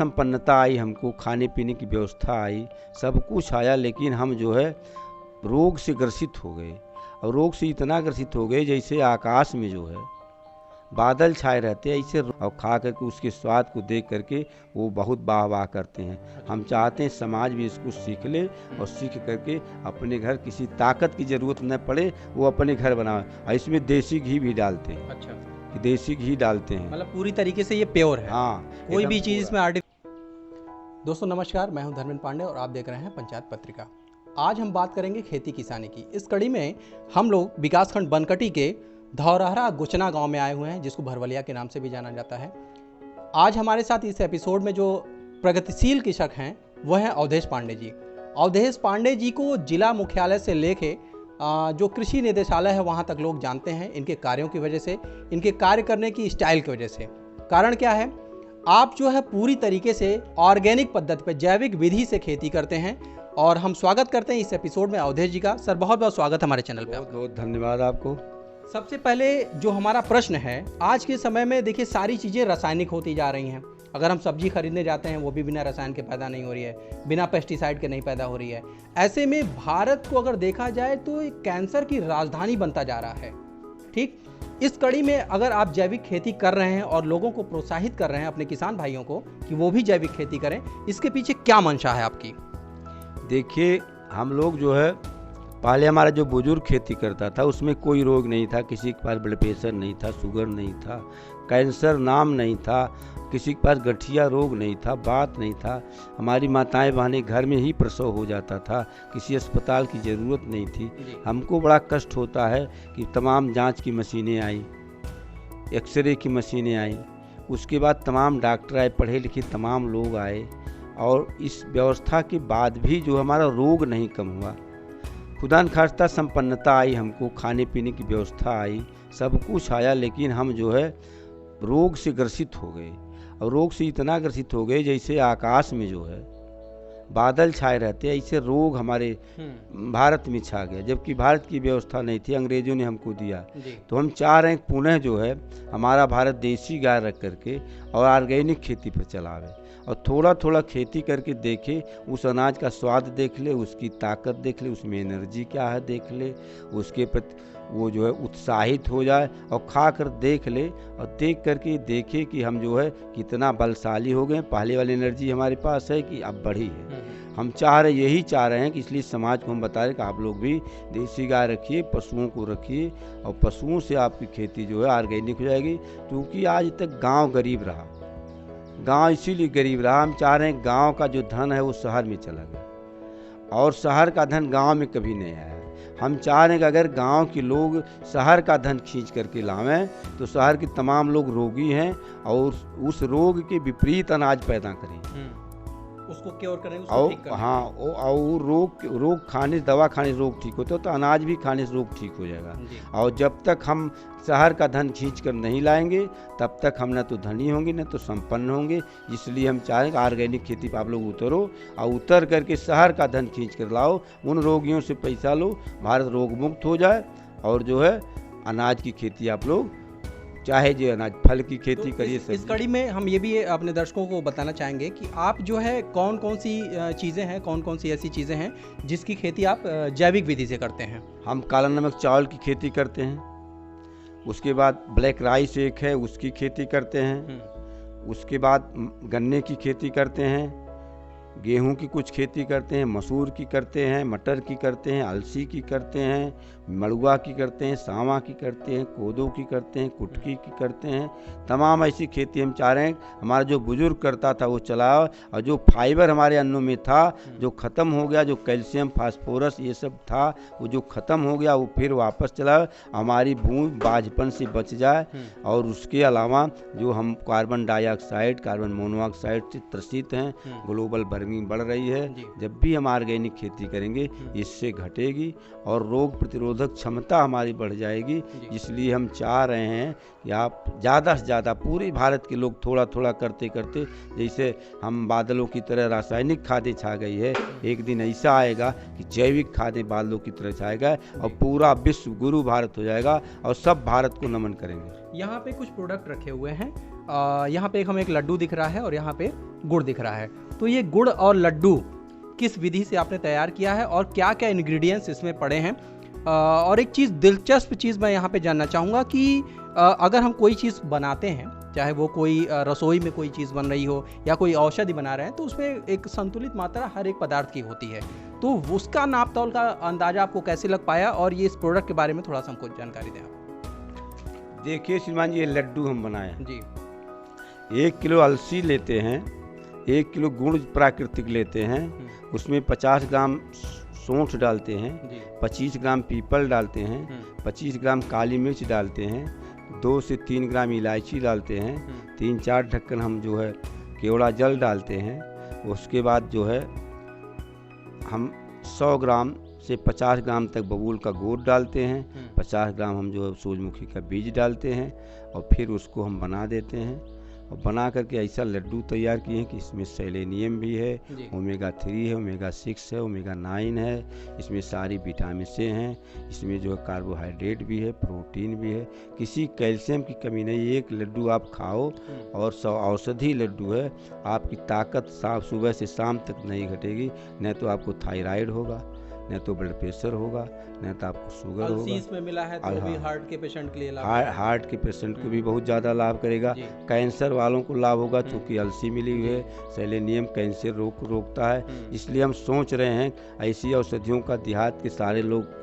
संपन्नता आई, हमको खाने पीने की व्यवस्था आई, सब कुछ आया, लेकिन हम जो है रोग से ग्रसित हो गए। और रोग से इतना ग्रसित हो गए जैसे आकाश में जो है बादल छाए रहते हैं ऐसे, और खा करके उसके स्वाद को देख करके वो बहुत वाह वाह करते हैं। हम चाहते हैं समाज भी इसको सीख ले और सीख करके अपने घर किसी ताकत की ज़रूरत न पड़े, वो अपने घर बनाए। और इसमें देसी घी भी डालते हैं। अच्छा, कि देसी घी डालते हैं, मतलब पूरी तरीके से ये प्योर है। हाँ, कोई भी एकदम चीज़ पूरा। इसमें दोस्तों नमस्कार, मैं हूं धर्मेंद्र पांडे और आप देख रहे हैं पंचायत पत्रिका। आज हम बात करेंगे खेती किसानी की। इस कड़ी में हम लोग विकासखंड बनकटी के धौरहरा गुचना गांव में आए हुए हैं, जिसको भरवलिया के नाम से भी जाना जाता है। आज हमारे साथ इस एपिसोड में जो प्रगतिशील कृषक हैं वह हैं अवधेश पांडे जी। अवधेश पांडे जी को जिला मुख्यालय से लेके जो कृषि निदेशालय है वहाँ तक लोग जानते हैं, इनके कार्यों की वजह से, इनके कार्य करने की स्टाइल की वजह से। कारण क्या है, आप जो है पूरी तरीके से ऑर्गेनिक पद्धति पर, जैविक विधि से खेती करते हैं। और हम स्वागत करते हैं इस एपिसोड में अवधेश जी का। सर बहुत बहुत स्वागत हमारे चैनल पे। बहुत बहुत धन्यवाद आपको। सबसे पहले जो हमारा प्रश्न है, आज के समय में देखिए सारी चीज़ें रासायनिक होती जा रही हैं। अगर हम सब्जी खरीदने जाते हैं वो भी बिना रसायन के पैदा नहीं हो रही है, बिना पेस्टिसाइड के नहीं पैदा हो रही है। ऐसे में भारत को अगर देखा जाए तो एक कैंसर की राजधानी बनता जा रहा है। ठीक, इस कड़ी में अगर आप जैविक खेती कर रहे हैं और लोगों को प्रोत्साहित कर रहे हैं, अपने किसान भाइयों को, कि वो भी जैविक खेती करें, इसके पीछे क्या मंशा है आपकी? देखिए, हम लोग जो है पहले हमारा जो बुजुर्ग खेती करता था उसमें कोई रोग नहीं था, किसी के पास ब्लड प्रेशर नहीं था, शुगर नहीं था, कैंसर नाम नहीं था, किसी के पास गठिया रोग नहीं था, बात नहीं था। हमारी माताएं बहनें घर में ही प्रसव हो जाता था, किसी अस्पताल की ज़रूरत नहीं थी। हमको बड़ा कष्ट होता है कि तमाम जांच की मशीनें आई, एक्सरे की मशीनें आई, उसके बाद तमाम डॉक्टर आए, पढ़े लिखे तमाम लोग आए, और इस व्यवस्था के बाद भी जो हमारा रोग नहीं कम हुआ। खुदा न खास्ता संपन्नता आई, हमको खाने पीने की व्यवस्था आई, सब कुछ आया, लेकिन हम जो है रोग से ग्रसित हो गए। और रोग से इतना ग्रसित हो गए जैसे आकाश में जो है बादल छाए रहते हैं ऐसे रोग हमारे भारत में छा गया। जबकि भारत की व्यवस्था नहीं थी, अंग्रेजों ने हमको दिया। तो हम चाह रहे हैं पुनः जो है हमारा भारत देसी गाय रख करके और ऑर्गेनिक खेती पर चलावे, और थोड़ा थोड़ा खेती करके देखे, उस अनाज का स्वाद देख ले, उसकी ताकत देख ले, उसमें एनर्जी क्या है देख ले, उसके प्रति वो जो है उत्साहित हो जाए और खा कर देख ले, और देख करके देखे कि हम जो है कितना बलशाली हो गए। पहले वाली एनर्जी हमारे पास है कि अब बढ़ी है। हम यही चाह रहे हैं कि इसलिए समाज को हम बता रहे हैं कि आप लोग भी देसी गाय रखिए, पशुओं को रखिए, और पशुओं से आपकी खेती जो है ऑर्गेनिक हो जाएगी। क्योंकि आज तक गाँव गरीब रहा, गांव इसीलिए गरीब रहा। हम चाह रहे हैं गांव का जो धन है वो शहर में चला गया, और शहर का धन गांव में कभी नहीं आया। हम चाह रहे हैं कि अगर गांव के लोग शहर का धन खींच करके लावें तो शहर के तमाम लोग रोगी हैं, और उस रोग के विपरीत अनाज पैदा करें, उसको क्योर करें, उसको ठीक करें। हाँ, और रोग खाने, दवा खाने से रोग ठीक होता है, तो अनाज भी खाने से रोग ठीक हो जाएगा। और जब तक हम शहर का धन खींच कर नहीं लाएंगे तब तक हम न तो धनी होंगे न तो संपन्न होंगे। इसलिए हम चाह रहे हैं कि ऑर्गेनिक खेती पर आप लोग उतरो, और उतर करके शहर का धन खींच कर लाओ, उन रोगियों से पैसा लो, भारत रोग मुक्त हो जाए, और जो है अनाज की खेती आप लोग, चाहे जो अनाज फल की खेती करिए। इस कड़ी में हम ये भी अपने दर्शकों को बताना चाहेंगे कि आप जो है कौन कौन सी चीज़ें हैं, कौन कौन सी ऐसी चीज़ें हैं जिसकी खेती आप जैविक विधि से करते हैं? हम काला नमक चावल की खेती करते हैं, उसके बाद ब्लैक राइस एक है उसकी खेती करते हैं, उसके बाद गन्ने की खेती करते हैं, गेहूं की कुछ खेती करते हैं, मसूर की करते हैं, मटर की करते हैं, अलसी की करते हैं, मड़ुआ की करते हैं, सांवा की करते हैं, कोदो की करते हैं, कुटकी की करते हैं। तमाम ऐसी खेती हम चाह रहे हैं हमारा जो बुजुर्ग करता था वो चलाओ, और जो फाइबर हमारे अन्नों में था जो ख़त्म हो गया, जो कैल्शियम फास्फोरस ये सब था वो जो ख़त्म हो गया, वो फिर वापस चलाओ, हमारी भूमि बाझपन से बच जाए। और उसके अलावा जो हम कार्बन डाइऑक्साइड, कार्बन मोनोऑक्साइड से त्रसित हैं, ग्लोबल वार्मिंग बढ़ रही है, जब भी हम ऑर्गेनिक खेती करेंगे इससे घटेगी और रोग प्रतिरोधक क्षमता हमारी बढ़ जाएगी। इसलिए हम चाह रहे हैं कि आप ज़्यादा से ज़्यादा पूरे भारत के लोग थोड़ा थोड़ा करते करते, जैसे हम बादलों की तरह रासायनिक खादें छा गई है, एक दिन ऐसा आएगा कि जैविक खादें बादलों की तरह छाएगा और पूरा विश्व गुरु भारत हो जाएगा और सब भारत को नमन करेंगे। यहाँ पे कुछ प्रोडक्ट रखे हुए हैं, यहाँ पे हमें एक लड्डू दिख रहा है और यहाँ पे गुड़ दिख रहा है। तो ये गुड़ और लड्डू किस विधि से आपने तैयार किया है और क्या क्या इंग्रेडिएंट्स इसमें पड़े हैं? और एक चीज़, दिलचस्प चीज़ मैं यहाँ पे जानना चाहूँगा कि अगर हम कोई चीज़ बनाते हैं, चाहे वो कोई रसोई में कोई चीज़ बन रही हो या कोई औषधि बना रहे हैं, तो उसमें एक संतुलित मात्रा हर एक पदार्थ की होती है। तो उसका नाप तौल का अंदाज़ा आपको कैसे लग पाया और ये इस प्रोडक्ट के बारे में थोड़ा सा हमको जानकारी दें आप। देखिए श्रीमान जी, ये लड्डू हम बनाए हैं जी। 1 किलो अलसी लेते हैं, 1 किलो गुड़ प्राकृतिक लेते हैं, उसमें 50 ग्राम सौंठ डालते हैं, 25 ग्राम पीपल डालते हैं, 25 ग्राम काली मिर्च डालते हैं, 2 से 3 ग्राम इलायची डालते हैं, 3-4 ढक्कन हम जो है केवड़ा जल डालते हैं। उसके बाद जो है हम 100 ग्राम से 50 ग्राम तक बबूल का गुड़ डालते हैं, 50 ग्राम हम जो है सूरजमुखी का बीज डालते हैं और फिर उसको हम बना देते हैं। और बना करके ऐसा लड्डू तैयार किए हैं कि इसमें सेलेनियम भी है, ओमेगा 3 है, ओमेगा 6 है, ओमेगा 9 है, इसमें सारी विटामिन से हैं, इसमें जो है कार्बोहाइड्रेट भी है, प्रोटीन भी है, किसी कैल्शियम की कमी नहीं। एक लड्डू आप खाओ और 100 औषधि लड्डू है, आपकी ताकत सुबह से शाम तक नहीं घटेगी। न तो आपको थायराइड होगा, न तो ब्लड प्रेशर होगा, न तो आपको शुगर होगा। इसमें मिला है तो भी हार्ट के पेशेंट के लिए लाभ, हार्ट के पेशेंट को भी बहुत ज़्यादा लाभ करेगा। कैंसर वालों को लाभ होगा क्योंकि अलसी मिली हुई है, सेलेनियम कैंसर रोकता है। इसलिए हम सोच रहे हैं ऐसी औषधियों का देहात के सारे लोग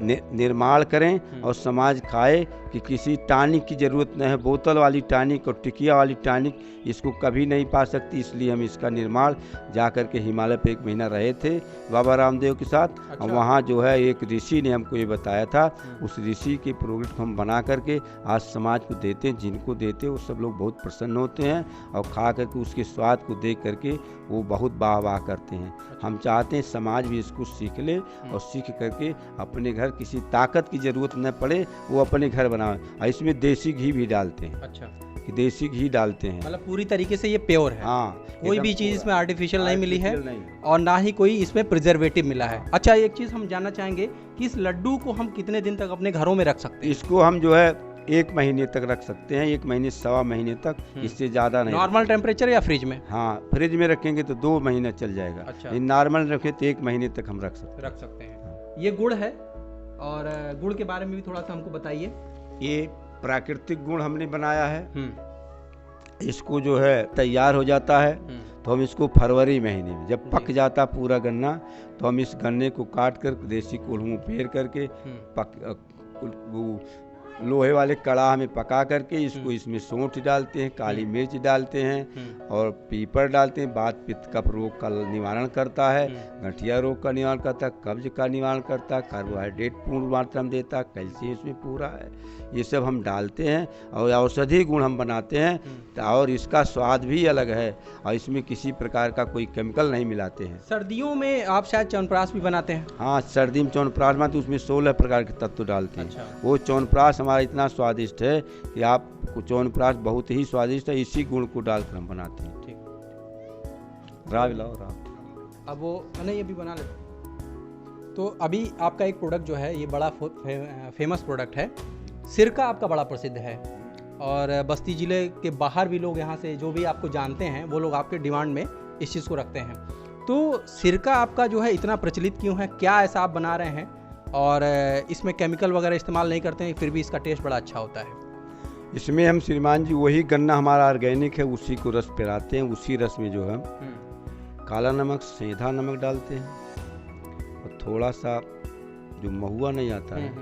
निर्माण करें और समाज खाए कि किसी टॉनिक की ज़रूरत नहीं है। बोतल वाली टॉनिक और टिकिया वाली टॉनिक इसको कभी नहीं पा सकती, इसलिए हम इसका निर्माण जा कर के हिमालय पे 1 महीना रहे थे बाबा रामदेव के साथ। अच्छा। और वहाँ जो है एक ऋषि ने हमको ये बताया था, उस ऋषि के प्रोडक्ट हम बना करके आज समाज को देते हैं। जिनको देते हैं वो सब लोग बहुत प्रसन्न होते हैं और खा करके उसके स्वाद को देख करके वो बहुत वाह वाह करते हैं। हम चाहते हैं समाज भी इसको सीख ले और सीख करके अपने घर किसी ताकत की ज़रूरत न पड़े, वो अपने घर बनाए। और इसमें देसी घी भी डालते हैं। अच्छा, कि देसी घी डालते हैं, मतलब पूरी तरीके से ये प्योर है। हाँ, कोई भी चीज़ इसमें आर्टिफिशियल नहीं मिली है और ना ही कोई इसमें प्रिजर्वेटिव मिला है। अच्छा, एक चीज़ हम जानना चाहेंगे कि इस लड्डू को हम कितने दिन तक अपने घरों में रख सकते हैं? इसको हम जो है 1 महीने तक रख सकते हैं, 1 महीने 1.25 महीने तक, इससे ज़्यादा नहीं। नॉर्मल टेम्परेचर या फ्रिज में? हाँ, फ्रिज में रखेंगे तो 2 महीने चल जाएगा। अच्छा। नॉर्मल रखें तो 1 महीने तक हम रख सकते हैं। हाँ। ये गुड़ है और गुड़ के बारे में भी थोड़ा सा हमको बताइए। ये प्राकृतिक गुड़ हमने बनाया है। इसको जो है तैयार हो जाता है तो हम इसको फरवरी महीने में जब पक जाता पूरा गन्ना, तो हम इस गन्ने को काट कर देसी कोल्हू में पेर करके लोहे वाले कड़ाह में पका करके इसको इसमें सौंठ डालते हैं, काली मिर्च डालते हैं और पीपर डालते हैं। बात पित्त कफ रोग का निवारण करता है, गठिया रोग का निवारण करता है, कब्ज का निवारण करता है, कार्बोहाइड्रेट पूर्ण मात्रा में देता है, कैल्शियम इसमें पूरा है। ये सब हम डालते हैं और औषधि गुण हम बनाते हैं और इसका स्वाद भी अलग है और इसमें किसी प्रकार का कोई केमिकल नहीं मिलाते हैं। सर्दियों में आप शायद च्यवनप्राश भी बनाते हैं? हाँ, सर्दी में च्यवनप्राश बनाते हैं, उसमें 16 प्रकार के तत्व डालते हैं। अच्छा। वो च्यवनप्राश हमारा इतना स्वादिष्ट है कि आपको च्यवनप्राश बहुत ही स्वादिष्ट है, इसी गुण को डालकर हम बनाते हैं। ठीक, राव लाओ राव। अब वो नहीं, ये भी बना ले। तो अभी आपका एक प्रोडक्ट जो है ये बड़ा फेमस प्रोडक्ट है, सिरका आपका बड़ा प्रसिद्ध है और बस्ती ज़िले के बाहर भी लोग यहाँ से जो भी आपको जानते हैं वो लोग आपके डिमांड में इस चीज़ को रखते हैं। तो सिरका आपका जो है इतना प्रचलित क्यों है? क्या ऐसा आप बना रहे हैं और इसमें केमिकल वगैरह इस्तेमाल नहीं करते हैं, फिर भी इसका टेस्ट बड़ा अच्छा होता है? इसमें हम श्रीमान जी वही गन्ना हमारा ऑर्गेनिक है, उसी को रस पिलाते हैं। उसी रस में जो है काला नमक, सेंधा नमक डालते हैं और थोड़ा सा जो महुआ नहीं आता है,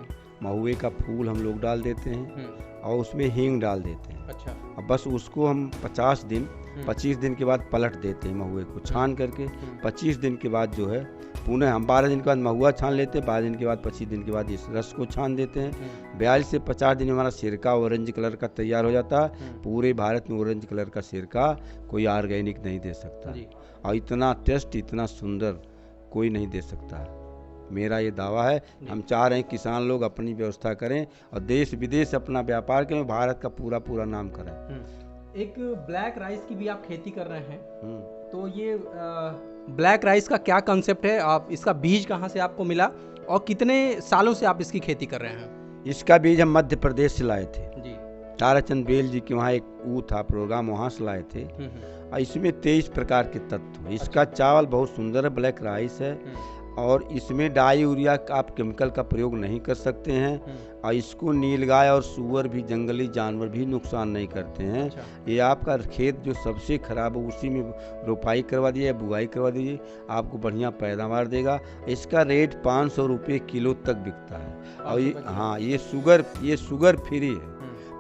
महुए का फूल हम लोग डाल देते हैं और उसमें हींग डाल देते हैं। अच्छा। अब बस उसको हम 25 दिन के बाद पलट देते हैं महुए को छान करके। 25 दिन के बाद जो है पुनः हम 12 दिन के बाद महुआ छान लेते हैं, 12 दिन के बाद 25 दिन के बाद इस रस को छान देते हैं। 42 से 50 दिन में हमारा सिरका ऑरेंज कलर का तैयार हो जाता है। पूरे भारत में ऑरेंज कलर का सिरका कोई ऑर्गेनिक नहीं दे सकता और इतना टेस्ट, इतना सुंदर कोई नहीं दे सकता। मेरा ये दावा है। हम चाह रहे हैं किसान लोग अपनी व्यवस्था करें और देश विदेश अपना व्यापार करें, भारत का पूरा नाम करें। एक ब्लैक राइस की भी आप खेती कर रहे हैं, तो ये ब्लैक राइस का क्या कंसेप्ट है? आप इसका बीज कहाँ से आपको मिला और कितने सालों से आप इसकी खेती कर रहे हैं? इसका बीज हम मध्य प्रदेश से लाए थे जी। ताराचंद बेल जी के वहाँ एक वो था प्रोग्राम, वहाँ से लाए थे। और इसमें 23 प्रकार के तत्व हैं। इसका चावल बहुत सुंदर है, ब्लैक राइस है, और इसमें डाई यूरिया का आप केमिकल का प्रयोग नहीं कर सकते हैं। और इसको नीलगाय और सूअर भी, जंगली जानवर भी नुकसान नहीं करते हैं। अच्छा। ये आपका खेत जो सबसे खराब हो उसी में रोपाई करवा दीजिए, बुआई करवा दीजिए, आपको बढ़िया पैदावार देगा। इसका रेट 500 रुपये किलो तक बिकता है। और ये, हाँ, ये शुगर फ्री है,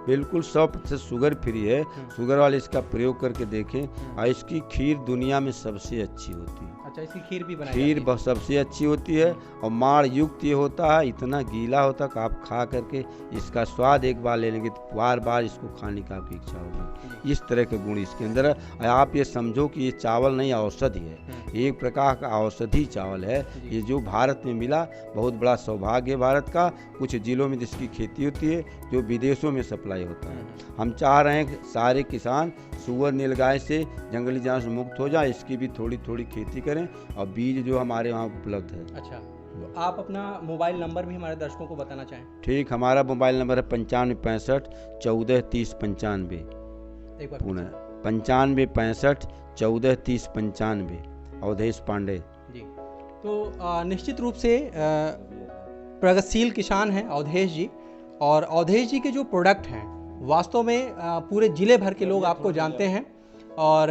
बिल्कुल 100% शुगर फ्री है। शुगर वाले इसका प्रयोग करके देखें। और इसकी खीर दुनिया में सबसे अच्छी होती है। अच्छा, इसकी खीर भी बनाई खीर जाती है? सबसे अच्छी होती है। और माड़ युक्त ये होता है, इतना गीला होता है कि आप खा करके इसका स्वाद एक बार ले लेंगे तो बार बार इसको खाने का आपकी इच्छा होगी। इस तरह के गुण इसके अंदर है। और आप ये समझो कि ये चावल नहीं, औषधि है, एक प्रकार का औषधि चावल है। ये जो भारत में मिला, बहुत बड़ा सौभाग्य है भारत का। कुछ जिलों में जिसकी खेती होती है, जो विदेशों में सप्लाई होता है। हम चाह रहे हैं कि सारे किसान सूअर, नीलगाय से, जंगली जानवर से मुक्त हो जाए। इसकी भी थोड़ी थोड़ी खेती करें। और बीज जो हमारे वहाँ उपलब्ध है। अच्छा, तो आप अपना मोबाइल नंबर भी हमारे दर्शकों को बताना चाहें? ठीक, हमारा मोबाइल नंबर है 95 65 14 30 95। एक बार पुनः 95 65 14 30 95। अवधेश पांडे जी। तो निश्चित रूप से प्रगतिशील किसान हैं अवधेश जी। और अवधेश जी के जो प्रोडक्ट हैं वास्तव में पूरे ज़िले भर के लोग आपको जानते हैं। और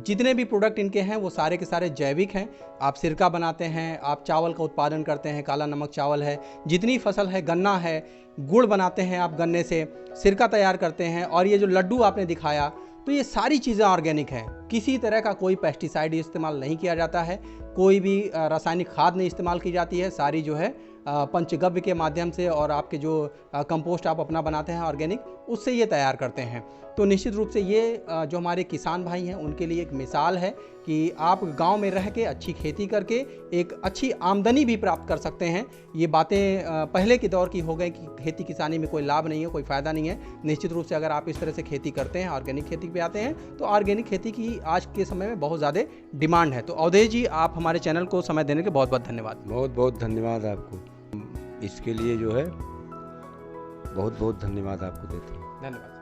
जितने भी प्रोडक्ट इनके हैं वो सारे के सारे जैविक हैं। आप सिरका बनाते हैं, आप चावल का उत्पादन करते हैं, काला नमक चावल है, जितनी फसल है, गन्ना है, गुड़ बनाते हैं आप गन्ने से, सिरका तैयार करते हैं। और ये जो लड्डू आपने दिखाया, तो ये सारी चीज़ें ऑर्गेनिक हैं। किसी तरह का कोई पेस्टिसाइड इस्तेमाल नहीं किया जाता है, कोई भी रासायनिक खाद नहीं इस्तेमाल की जाती है। सारी जो है पंचगव्य के माध्यम से, और आपके जो कंपोस्ट आप अपना बनाते हैं ऑर्गेनिक, उससे ये तैयार करते हैं। तो निश्चित रूप से ये जो हमारे किसान भाई हैं उनके लिए एक मिसाल है कि आप गांव में रह के अच्छी खेती करके एक अच्छी आमदनी भी प्राप्त कर सकते हैं। ये बातें पहले के दौर की हो गई कि खेती किसानी में कोई लाभ नहीं है, कोई फ़ायदा नहीं है। निश्चित रूप से अगर आप इस तरह से खेती करते हैं, ऑर्गेनिक खेती पे आते हैं, तो ऑर्गेनिक खेती की आज के समय में बहुत ज़्यादा डिमांड है। तो अवधेश जी, आप हमारे चैनल को समय देने के बहुत बहुत धन्यवाद। बहुत बहुत धन्यवाद आपको। इसके लिए जो है बहुत बहुत धन्यवाद आपको देते हैं। धन्यवाद।